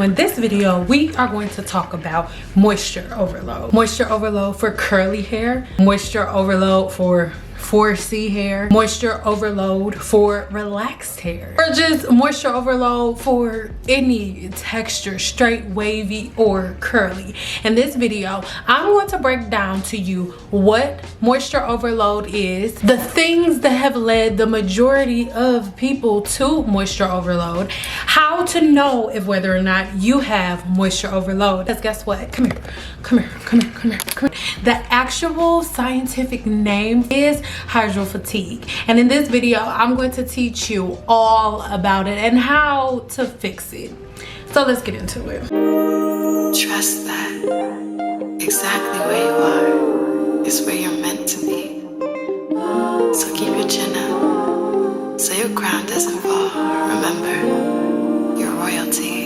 In this video, we are going to talk about moisture overload. Moisture overload for curly hair, moisture overload for 4C hair, moisture overload for relaxed hair, or just moisture overload for any texture, straight, wavy, or curly. In this video, I'm going to break down to you what moisture overload is, the things that have led the majority of people to moisture overload, how to know if whether or not you have moisture overload. Because guess what? Come here. The actual scientific name is Hygral Fatigue. And in this video, I'm going to teach you all about it and how to fix it. So let's get into it. Trust that exactly where you are is where you're meant to be. So keep your chin up so your crown doesn't fall. Remember, you're royalty.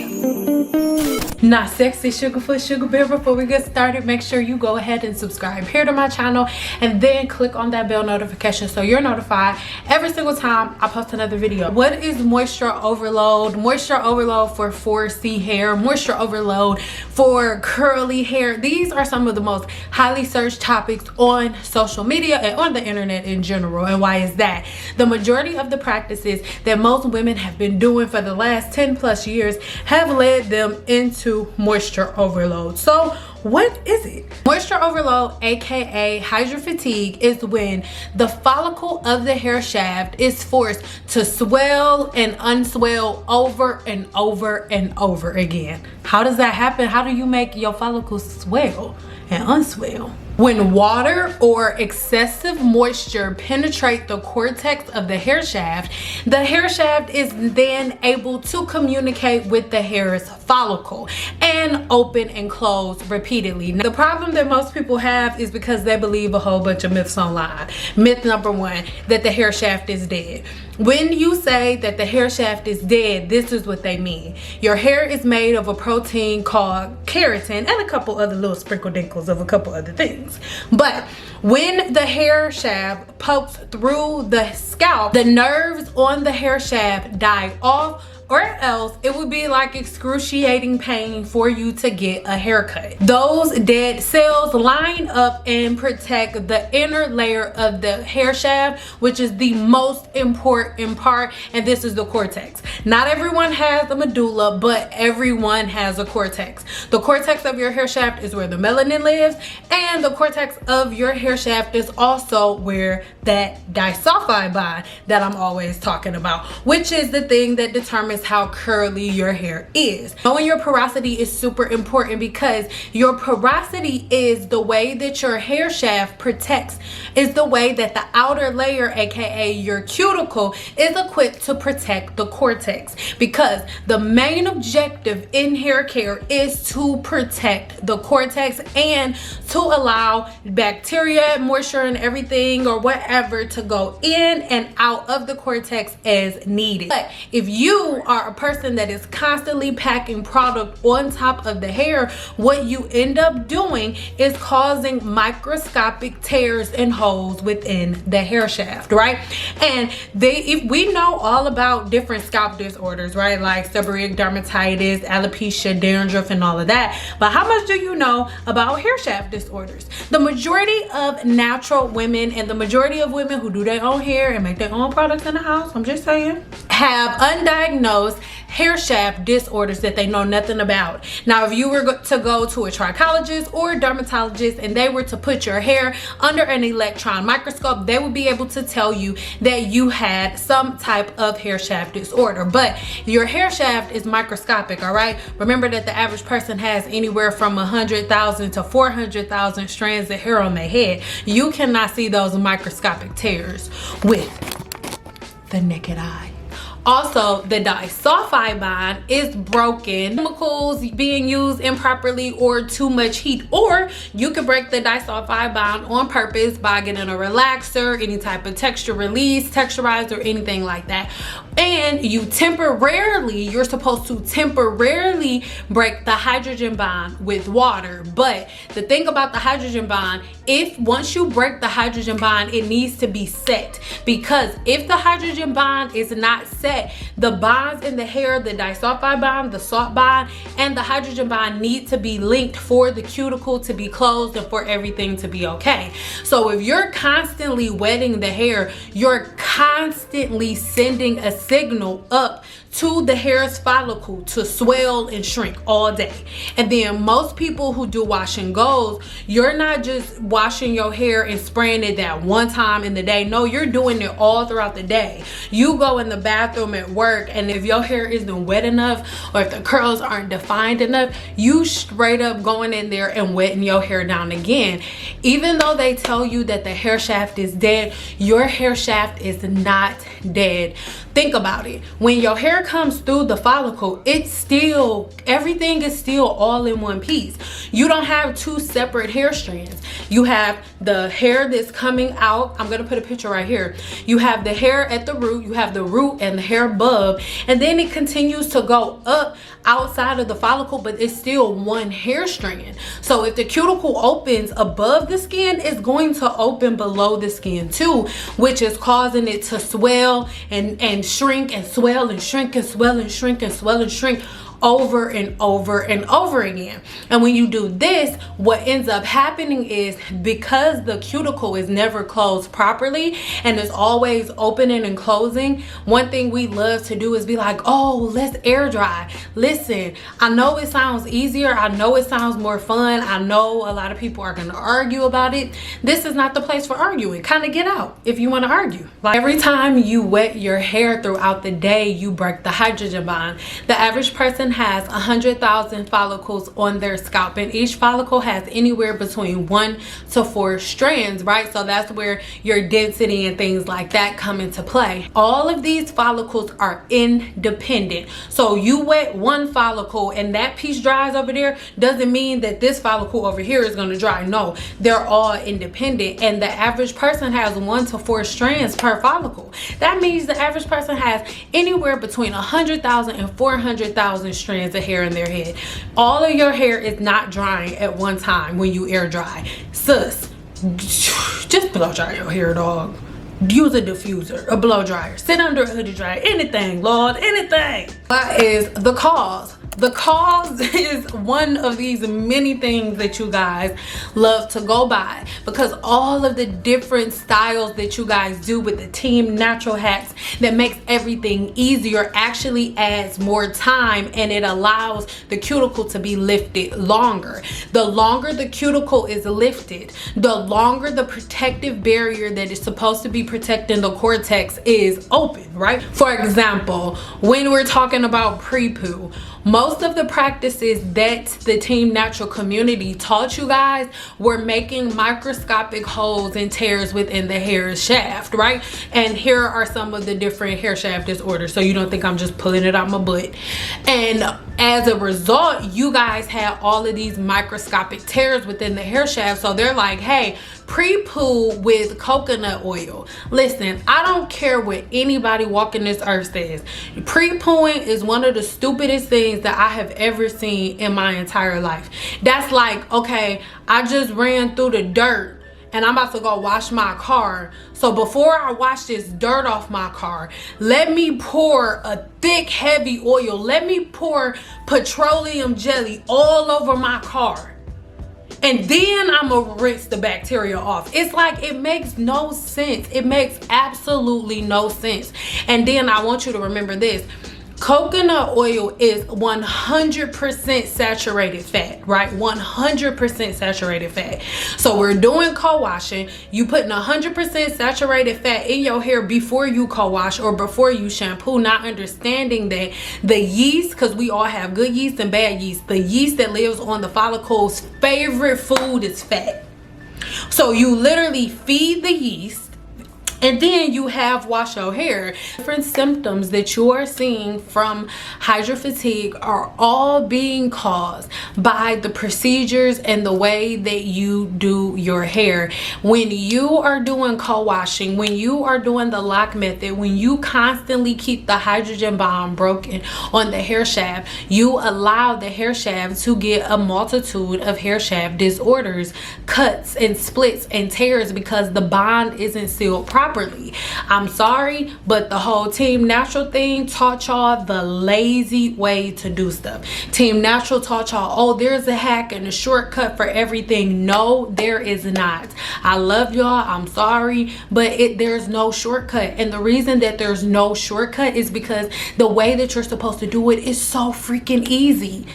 Not sexy sugarfoot sugar bear. Before we get started, make sure you go ahead and subscribe here to my channel and then click on that bell notification so you're notified every single time I post another video. What is moisture overload? Moisture overload for 4C hair, moisture overload for curly hair. These are some of the most highly searched topics on social media and on the internet in general. And why is that? The majority of the practices that most women have been doing for the last 10 plus years have led them into moisture overload. So what is it? Moisture overload, aka hygral fatigue, is when the follicle of the hair shaft is forced to swell and unswell over and over and over again. How does that happen? How do you make your follicles swell and unswell? When water or excessive moisture penetrate the cortex of the hair shaft is then able to communicate with the hair's follicle and open and close repeatedly. Now, the problem that most people have is because they believe a whole bunch of myths online. Myth number one, that the hair shaft is dead. When you say that the hair shaft is dead, this is what they mean. Your hair is made of a protein called keratin and a couple other little sprinkle dinkles of a couple other things. But when the hair shaft pokes through the scalp, the nerves on the hair shaft die off, or else it would be like excruciating pain for you to get a haircut. Those dead cells line up and protect the inner layer of the hair shaft, which is the most important part, and this is the cortex. Not everyone has a medulla, but everyone has a cortex. The cortex of your hair shaft is where the melanin lives, and the cortex of your hair shaft is also where that disulfide bond that I'm always talking about, which is the thing that determines how curly your hair is. Knowing your porosity is super important because your porosity is the way that your hair shaft protects, is the way that the outer layer, aka your cuticle, is equipped to protect the cortex, because the main objective in hair care is to protect the cortex and to allow bacteria, moisture, and everything or whatever to go in and out of the cortex as needed. But if you are a person that is constantly packing product on top of the hair, what you end up doing is causing microscopic tears and holes within the hair shaft, right? And if we know all about different scalp disorders, right, like seborrheic dermatitis, alopecia, dandruff, and all of that, but how much do you know about hair shaft disorders? The majority of natural women and the majority of women who do their own hair and make their own products in the house, I'm just saying, have undiagnosed hair shaft disorders that they know nothing about. Now, if you were to go to a trichologist or a dermatologist and they were to put your hair under an electron microscope, they would be able to tell you that you had some type of hair shaft disorder. But your hair shaft is microscopic, all right? Remember that the average person has anywhere from 100,000 to 400,000 strands of hair on their head. You cannot see those microscopic tears with the naked eye. Also, the disulfide bond is broken. Chemicals being used improperly or too much heat, or you can break the disulfide bond on purpose by getting a relaxer, any type of texture release, texturizer, anything like that. And you're supposed to temporarily break the hydrogen bond with water. But the thing about the hydrogen bond, once you break the hydrogen bond, it needs to be set, because if the hydrogen bond is not set, the bonds in the hair, the disulfide bond, the salt bond, and the hydrogen bond need to be linked for the cuticle to be closed and for everything to be okay. So if you're constantly wetting the hair, you're constantly sending a signal up to the hair's follicle to swell and shrink all day. And then most people who do wash and goes, you're not just washing your hair and spraying it that one time in the day. No, you're doing it all throughout the day. You go in the bathroom at work, and if your hair isn't wet enough, or if the curls aren't defined enough, you straight up going in there and wetting your hair down again. Even though they tell you that the hair shaft is dead, your hair shaft is not dead. Think about it. When your hair comes through the follicle, everything is still all in one piece. You don't have two separate hair strands. You have the hair that's coming out. I'm gonna put a picture right here. You have the hair at the root, you have the root and the hair above, and then it continues to go up outside of the follicle, but it's still one hair strand. So if the cuticle opens above the skin, it's going to open below the skin too, which is causing it to swell and shrink and swell and shrink and swell and shrink and swell and shrink over and over and over again. And when you do this, what ends up happening is, because the cuticle is never closed properly and is always opening and closing, one thing we love to do is be like, oh, let's air dry. Listen, I know it sounds easier, I know it sounds more fun, I know a lot of people are going to argue about it. This is not the place for arguing. Kind of get out if you want to argue. Like, every time you wet your hair throughout the day, you break the hydrogen bond. The average person has 100,000 follicles on their scalp, and each follicle has anywhere between 1 to 4 strands, right? So that's where your density and things like that come into play. All of these follicles are independent. So you wet one follicle and that piece dries over there, doesn't mean that this follicle over here is going to dry. No, they're all independent, and the average person has 1 to 4 strands per follicle. That means the average person has anywhere between 100,000 and 400,000 strands of hair in their head. All of your hair is not drying at one time when you air dry. Sis, just blow dry your hair, dog. Use a diffuser, a blow dryer, sit under a hoodie dryer, anything, Lord, anything. What is the cause? The cause is one of these many things that you guys love to go by, because all of the different styles that you guys do with the team natural hacks that makes everything easier actually adds more time, and it allows the cuticle to be lifted longer. The longer the cuticle is lifted, the longer the protective barrier that is supposed to be protecting the cortex is open, right? For example, when we're talking about pre-poo, most of the practices that the Team Natural community taught you guys were making microscopic holes and tears within the hair shaft, right? And here are some of the different hair shaft disorders, so you don't think I'm just pulling it out my butt. And as a result, you guys had all of these microscopic tears within the hair shaft. So they're like, hey, pre-poo with coconut oil. Listen, I don't care what anybody walking this earth says. Pre-pooing is one of the stupidest things that I have ever seen in my entire life. That's like, okay, I just ran through the dirt and I'm about to go wash my car. So before I wash this dirt off my car, let me pour a thick, heavy oil. Let me pour petroleum jelly all over my car. And then I'm gonna rinse the bacteria off. It's like, it makes no sense. It makes absolutely no sense. And then I want you to remember this. Coconut oil is 100% saturated fat, right? 100% saturated fat. So we're doing co-washing. You putting 100% saturated fat in your hair before you co-wash or before you shampoo, not understanding that the yeast, because we all have good yeast and bad yeast, the yeast that lives on the follicle's favorite food is fat. So you literally feed the yeast, And then you have wash your hair. Different symptoms that you are seeing from hydral fatigue are all being caused by the procedures and the way that you do your hair. When you are doing co-washing, when you are doing the lock method, when you constantly keep the hydrogen bond broken on the hair shaft, you allow the hair shaft to get a multitude of hair shaft disorders, cuts and splits and tears because the bond isn't sealed properly. I'm sorry, but the whole Team Natural thing taught y'all the lazy way to do stuff. Team Natural taught y'all, oh, there's a hack and a shortcut for everything. No, there is not. I love y'all, I'm sorry, but there's no shortcut. And the reason that there's no shortcut is because the way that you're supposed to do it is so freaking easy.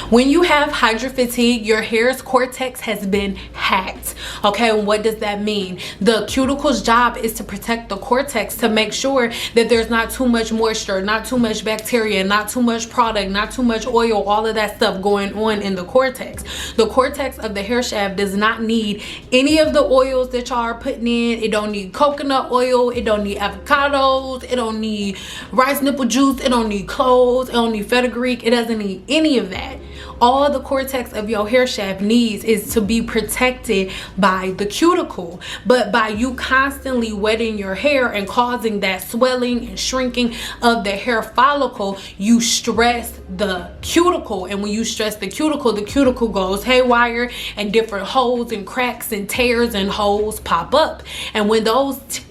When you have hydral fatigue, your hair's cortex has been hacked. Okay, and what does that mean? The cuticle's job is to protect the cortex, to make sure that there's not too much moisture, not too much bacteria, not too much product, not too much oil, all of that stuff going on in the cortex. The cortex of the hair shaft does not need any of the oils that y'all are putting in. It don't need coconut oil, it don't need avocados, it don't need rice nipple juice, it don't need cloves, it don't need fenugreek, it doesn't need any of that. All the cortex of your hair shaft needs is to be protected by the cuticle. But by you constantly wetting your hair and causing that swelling and shrinking of the hair follicle, you stress the cuticle. And when you stress the cuticle goes haywire and different holes and cracks and tears and holes pop up. And when those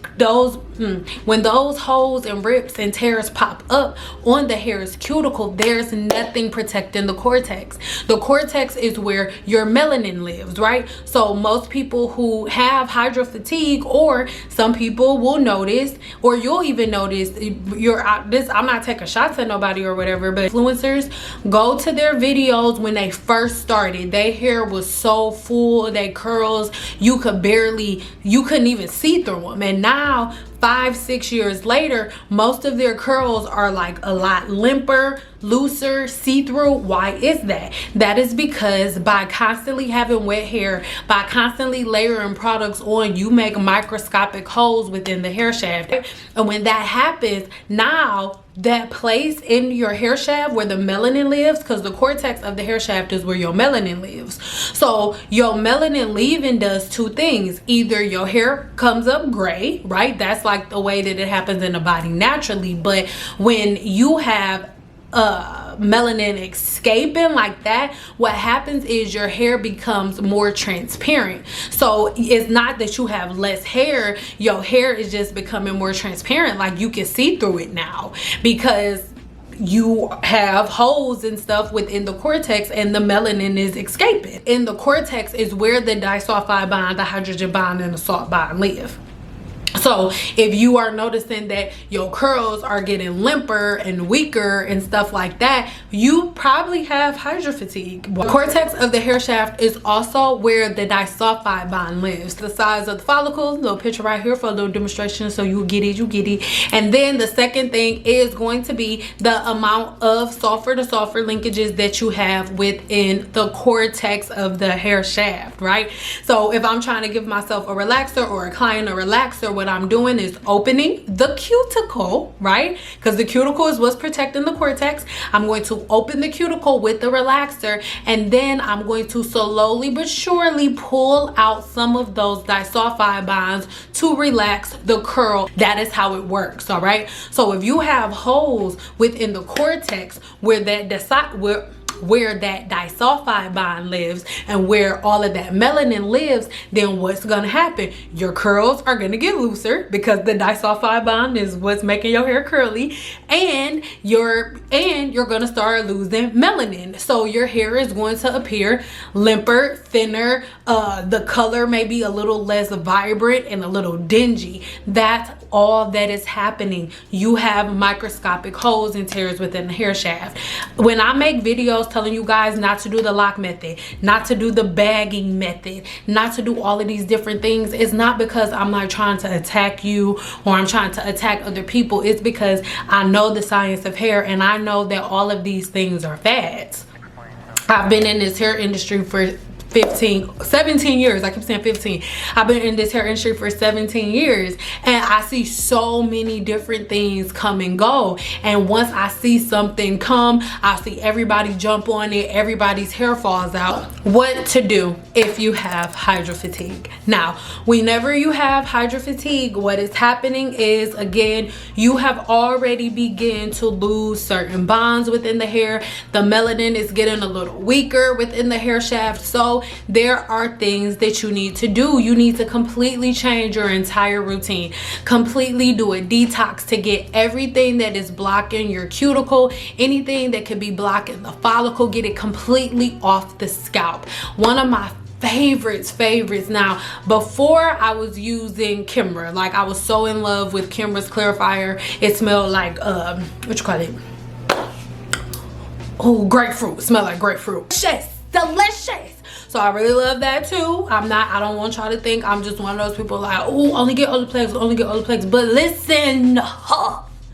holes and rips and tears pop up on the hair's cuticle, there's nothing protecting the cortex. The cortex is where your melanin lives, right? So most people who have hydral fatigue, or some people will notice, or you'll even notice, I'm not taking shots at nobody or whatever, but influencers, go to their videos when they first started. Their hair was so full, their curls, you couldn't even see through them. And now 5-6 years later, most of their curls are like a lot limper, looser, see-through. Why is that? That is because by constantly having wet hair, by constantly layering products on, you make microscopic holes within the hair shaft. And when that happens, now that place in your hair shaft where the melanin lives, because the cortex of the hair shaft is where your melanin lives. So your melanin leaving does two things. Either your hair comes up gray, right? That's like the way that it happens in the body naturally. But when you have melanin escaping like that, what happens is your hair becomes more transparent. So it's not that you have less hair, your hair is just becoming more transparent. Like you can see through it now because you have holes and stuff within the cortex and the melanin is escaping. In the cortex is where the disulfide bond, the hydrogen bond, and the salt bond live. So if you are noticing that your curls are getting limper and weaker and stuff like that, you probably have hydral fatigue. The cortex of the hair shaft is also where the disulfide bond lives. The size of the follicles, little picture right here for a little demonstration so you get it. And then the second thing is going to be the amount of sulfur to sulfur linkages that you have within the cortex of the hair shaft, right? So if I'm trying to give myself a relaxer or a client a relaxer, what I'm doing is opening the cuticle, right? Because the cuticle is what's protecting the cortex. I'm going to open the cuticle with the relaxer, and then I'm going to slowly but surely pull out some of those disulfide bonds to relax the curl. That is how it works, all right? So if you have holes within the cortex where that disulfide bond lives and where all of that melanin lives, then what's gonna happen? Your curls are gonna get looser because the disulfide bond is what's making your hair curly, and you're gonna start losing melanin. So your hair is going to appear limper, thinner, the color may be a little less vibrant and a little dingy. That's all that is happening. You have microscopic holes and tears within the hair shaft. When I make videos telling you guys not to do the lock method, not to do the bagging method, not to do all of these different things, it's not because I'm like trying to attack you or I'm trying to attack other people. It's because I know the science of hair and I know that all of these things are fads. I've been in this hair industry for 17 years. I keep saying 15. I've been in this hair industry for 17 years, and I see so many different things come and go. And once I see something come, I see everybody jump on it, everybody's hair falls out. What to do if you have hydral fatigue? Now, whenever you have hydral fatigue, what is happening is, again, you have already begun to lose certain bonds within the hair. The melanin is getting a little weaker within the hair shaft. So there are things that you need to do. You need to completely change your entire routine, completely do a detox to get everything that is blocking your cuticle, anything that could be blocking the follicle, get it completely off the scalp. One of my favorites. Now, before I was using Kimra, like I was so in love with Kimra's clarifier. It smelled like what you call it? Oh, grapefruit. It smelled like grapefruit. Delicious. So I really love that too. I don't want y'all to think I'm just one of those people like, oh, only get Olaplex. But listen,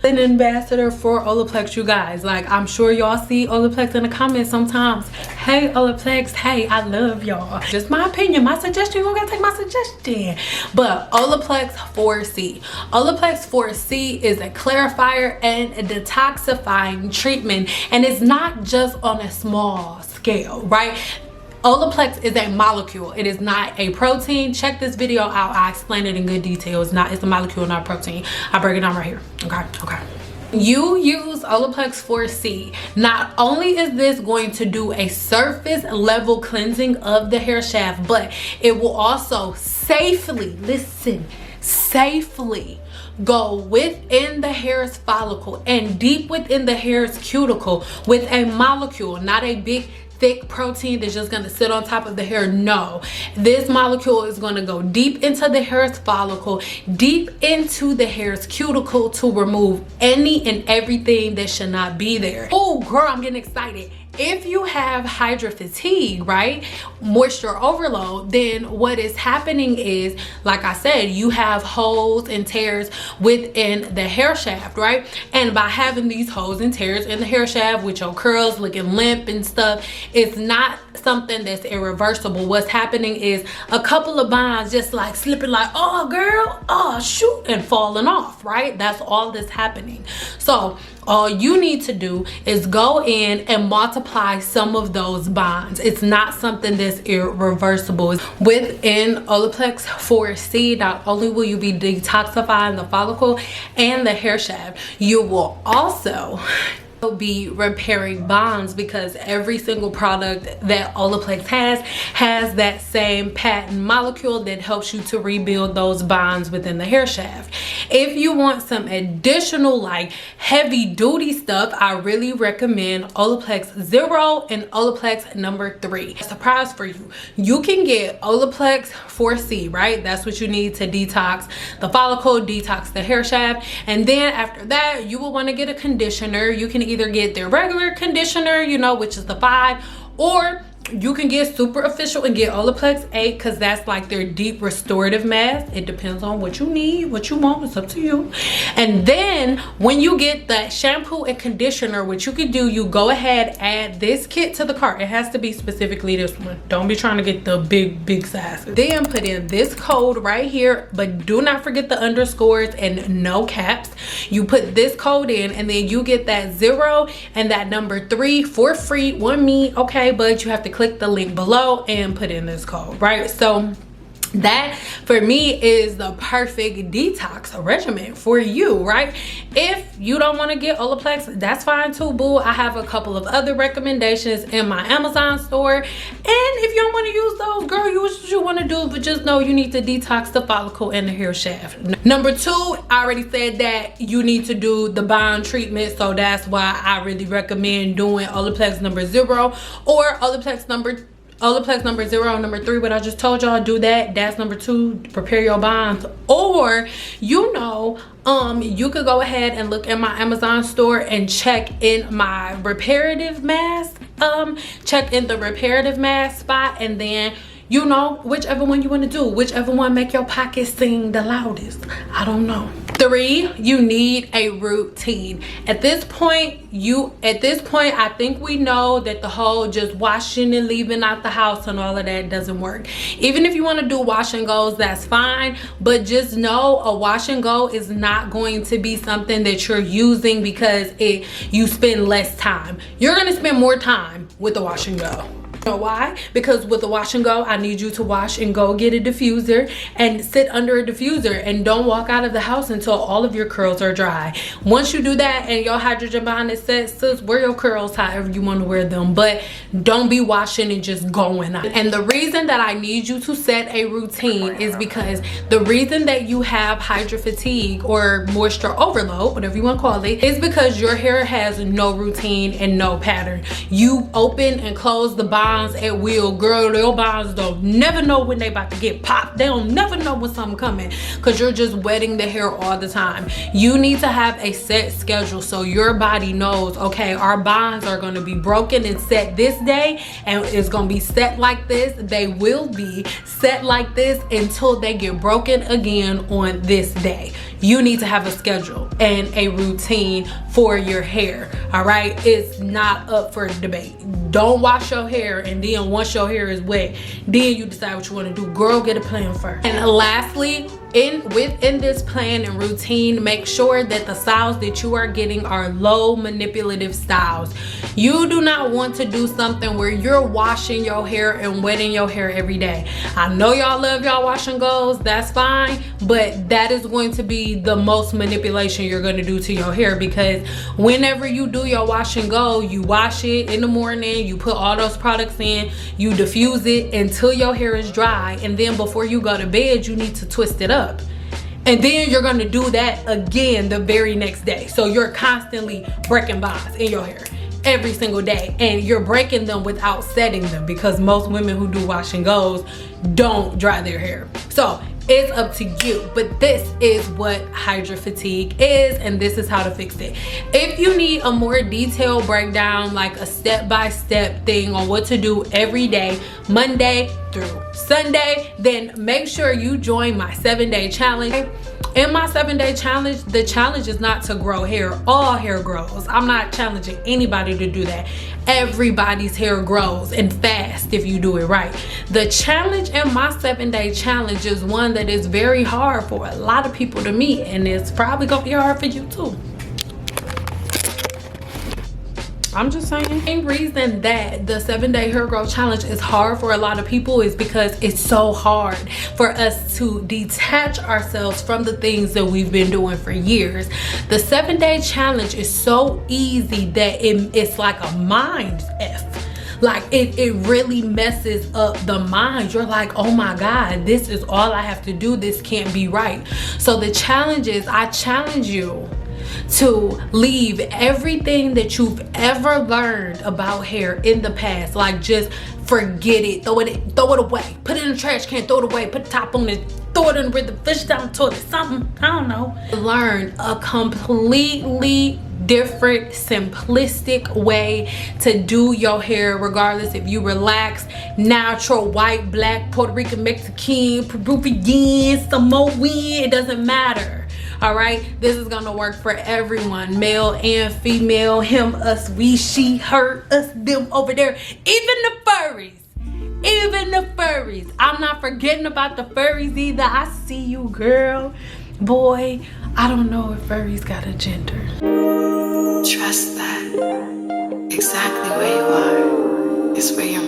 an ambassador for Olaplex, you guys. Like, I'm sure y'all see Olaplex in the comments sometimes. Hey Olaplex, hey, I love y'all. Just my opinion, my suggestion. You don't gotta take my suggestion. But Olaplex 4C. Olaplex 4C is a clarifier and a detoxifying treatment, and it's not just on a small scale, right? Olaplex is a molecule. It is not a protein. Check this video out. I explain it in good detail. It's a molecule, not a protein. I break it down right here. Okay. You use Olaplex 4C. Not only is this going to do a surface level cleansing of the hair shaft, but it will also safely go within the hair's follicle and deep within the hair's cuticle with a molecule, not a big thick protein that's just going to sit on top of the hair. No, this molecule is going to go deep into the hair's follicle, deep into the hair's cuticle to remove any and everything that should not be there. Oh girl, I'm getting excited. If you have hydral fatigue, right, moisture overload, then what is happening is, like I said, you have holes and tears within the hair shaft, right? And by having these holes and tears in the hair shaft with your curls looking limp and stuff, it's not something that's irreversible. What's happening is a couple of bonds just like slipping, like, oh girl, oh shoot, and falling off, right? That's all that's happening. So all you need to do is go in and multiply some of those bonds. It's not something that's irreversible. Within Olaplex 4C, not only will you be detoxifying the follicle and the hair shaft, you will also be repairing bonds, because every single product that Olaplex has that same patent molecule that helps you to rebuild those bonds within the hair shaft. If you want some additional like heavy duty stuff, I really recommend Olaplex 0 and Olaplex number 3. Surprise for you, you can get Olaplex 4C, right? That's what you need to detox the follicle, detox the hair shaft, and then after that you will want to get a conditioner. You can either get their regular conditioner, you know, which is the 5, or you can get super official and get Olaplex 8, because that's like their deep restorative mask. It depends on what you need, what you want. It's up to you. And then when you get the shampoo and conditioner, what you can do, you go ahead, add this kit to the cart. It has to be specifically this one. Don't be trying to get the big size. Then put in this code right here, but do not forget the underscores and no caps. You put this code in, and then you get that 0 and that number 3 for free on me. Okay, but you have to click the link below and put in this code, right? So that for me is the perfect detox regimen for you, right? If you don't want to get Olaplex, that's fine too, boo. I have a couple of other recommendations in my Amazon store, and if you don't want to use those, girl, use what you want to do, but just know you need to detox the follicle and the hair shaft. Number 2, I already said that you need to do the bond treatment, so that's why I really recommend doing Olaplex number 0 or Olaplex number 0 and number 3. But I just told y'all, do that. That's number 2, prepare your bonds. Or, you know, you could go ahead and look in my Amazon store and check in my reparative mask, check in the reparative mask spot, and then You know, whichever one you want to do, whichever one make your pockets sing the loudest. I don't know. 3, you need a routine. At this point, I think we know that the whole just washing and leaving out the house and all of that doesn't work. Even if you want to do wash and goes, that's fine, but just know a wash and go is not going to be something that you're using because you spend less time. You're going to spend more time with the wash and go. You know why? Because with the wash and go, I need you to wash and go get a diffuser and sit under a diffuser and don't walk out of the house until all of your curls are dry. Once you do that and your hydrogen bond is set, sis, wear your curls however you want to wear them, but don't be washing and just going out. And the reason that I need you to set a routine is because the reason that you have hydral fatigue or moisture overload, whatever you want to call it, is because your hair has no routine and no pattern. You open and close the bonds at will. Girl, your bonds don't never know when they about to get popped. They don't never know when something coming because you're just wetting the hair all the time. You need to have a set schedule so your body knows, okay, our bonds are going to be broken and set this day, and it's going to be set like this. They will be set like this until they get broken again on this day. You need to have a schedule and a routine for your hair. All right, it's not up for debate. Don't wash your hair and then once your hair is wet, then you decide what you want to do. Girl, get a plan first. And lastly, within this plan and routine, make sure that the styles that you are getting are low manipulative styles. You do not want to do something where you're washing your hair and wetting your hair every day. I know y'all love y'all wash and goes, that's fine, but that is going to be the most manipulation you're going to do to your hair, because whenever you do your wash and go, you wash it in the morning, you put all those products in, you diffuse it until your hair is dry, and then before you go to bed, you need to twist it up. And then you're going to do that again the very next day. So you're constantly breaking bonds in your hair every single day, and you're breaking them without setting them, because most women who do wash and goes don't dry their hair. So it's up to you, but this is what hydral fatigue is, and this is how to fix it. If you need a more detailed breakdown, like a step-by-step thing on what to do every day, Monday through Sunday, then make sure you join my 7-day challenge. In my 7-day challenge, the challenge is not to grow hair. All hair grows. I'm not challenging anybody to do that. Everybody's hair grows, and fast if you do it right. The challenge in my 7-day challenge is one that is very hard for a lot of people to meet, and it's probably gonna be hard for you too. I'm just saying. The main reason that the 7-day hair growth challenge is hard for a lot of people is because it's so hard for us to detach ourselves from the things that we've been doing for years. The 7-day challenge is so easy that it's like a mind F. Like it really messes up the mind. You're like, oh my God, this is all I have to do. This can't be right. So the challenge is, I challenge you to leave everything that you've ever learned about hair in the past. Like, just forget it, throw it away, put it in the trash can, throw it away, put the top on it, throw it in the river, fish down the toilet, something, I don't know. Learn a completely different, simplistic way to do your hair, regardless if you relax, natural, white, black, Puerto Rican, Mexican, Peruvian, Samoan, it doesn't matter. All right, this is gonna work for everyone, male and female, him, us, we, she, her, us, them, over there, even the furries. Even the furries. I'm not forgetting about the furries either. I see you, girl. Boy, I don't know if furries got a gender. Trust that exactly where you are is where you're